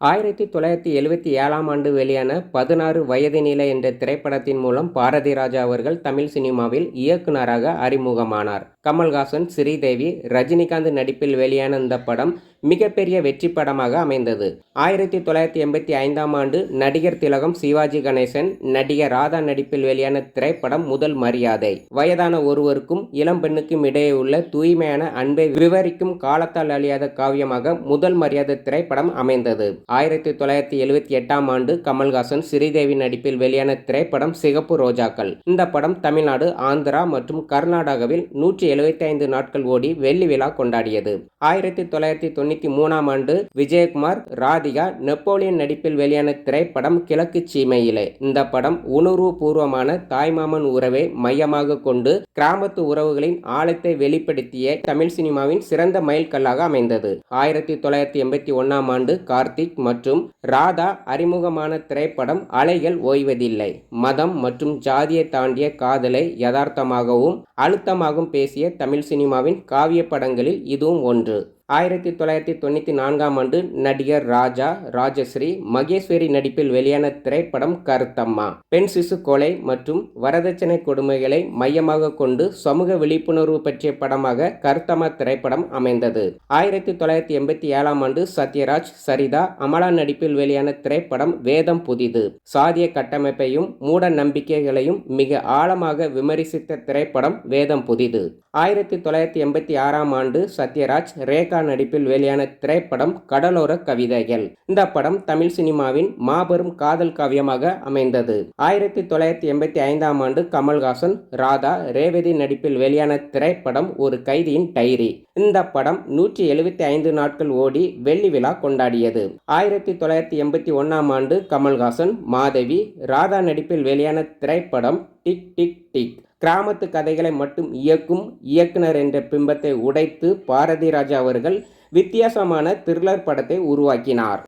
1977ஆம் ஆண்டு வெளியான 16 வயது நிலை என்ற திரைப்படத்தின் மூலம் பாரதி ராஜா அவர்கள் தமிழ் சினிமாவில் இயக்குனராக அறிமுகமானார். கமல்ஹாசன், ஸ்ரீதேவி, ரஜினிகாந்த் நடிப்பில் வெளியான இந்த படம் மிகப்பெரிய வெற்றி படமாக அமைந்தது. 1985ஆம் ஆண்டு நடிகர் திலகம், சிவாஜி கணேசன், நடிகர் ராதா நடிப்பில் வெளியான திரைப்படம் முதல் மரியாதை. வயதான ஒருவருக்கும் இளம் பெண்ணுக்கும் இடையே உள்ள தூய்மையான அன்பை விவரிக்கும் காலத்தால் அழியாத காவியமாக முதல் மரியாதை திரைப்படம் அமைந்தது. 1978ஆம் ஆண்டு கமல்ஹாசன், ஸ்ரீதேவி நடிப்பில் வெளியான திரைப்படம் சிகப்பு ரோஜாக்கள். இந்த படம் தமிழ்நாடு, ஆந்திரா மற்றும் கர்நாடகாவில் 175 நாட்கள் ஓடி வெள்ளி விழா கொண்டாடியது. 1993ஆம் ஆண்டு விஜயகுமார், ராதிகா, நெப்போலியன் நடிப்பில் வெளியான திரைப்படம் கிழக்கு சீமையிலே. இந்த படம் உணர்வுபூர்வமான தாய்மாமன் உறவை மையமாக கொண்டு கிராமத்து உறவுகளின் ஆழத்தை வெளிப்படுத்திய தமிழ் சினிமாவின் சிறந்த மைல்கல்லாக அமைந்தது. 1981ஆம் ஆண்டு கார்த்திக் மற்றும் ராதா அறிமுகமான திரைப்படம் அலைகள் ஓய்வதில்லை. மதம் மற்றும் ஜாதியை தாண்டிய காதலை யதார்த்தமாகவும் அழுத்தமாகவும் பேசிய தமிழ் சினிமாவின் காவிய படங்களில் இதுவும் ஒன்று. 1994ஆம் ஆண்டு நடிகர் ராஜா, ராஜஸ்ரீ, மகேஸ்வரி நடிப்பில் வெளியான திரைப்படம் கருத்தம்மா. பெண் சிசு கொலை மற்றும் வரதட்சணை கொடுமைகளை மையமாக கொண்டு சமூக விழிப்புணர்வு பற்றிய படமாக கருத்தம்மா திரைப்படம் அமைந்தது. 1987ஆம் ஆண்டு சத்யராஜ், சரிதா, அமலா நடிப்பில் வெளியான திரைப்படம் வேதம் புதிது. சாதிய கட்டமைப்பையும் மூட நம்பிக்கைகளையும் மிக ஆழமாக விமர்சித்த திரைப்படம் வேதம் புதிது. 1986ஆம் ஆண்டு சத்யராஜ், ரேகா நடிப்பில் வெளியான திரைப்படம் கடலோர கவிதைகள். இந்த படம் தமிழ் சினிமாவின் மாபெரும் காதல் காவியமாக அமைந்தது. 1985ஆம் ஆண்டு கமல்ஹாசன், ராதா, ரேவதி நடிப்பில் வெளியான திரைப்படம் ஒரு கைதியின் டைரி. இந்த படம் 175 நாட்கள் ஓடி வெள்ளி விழா கொண்டாடியது. 1981ஆம் ஆண்டு கமல்ஹாசன், மாதவி, ராதா நடிப்பில் வெளியான திரைப்படம் டிக் டிக் டிக். கிராமத்து கதைகளை மட்டும் இயக்கும் இயக்குனர் என்ற பிம்பத்தை உடைத்து பாரதி ராஜா அவர்கள் வித்தியாசமான த்ரில்லர் படத்தை உருவாக்கினார்.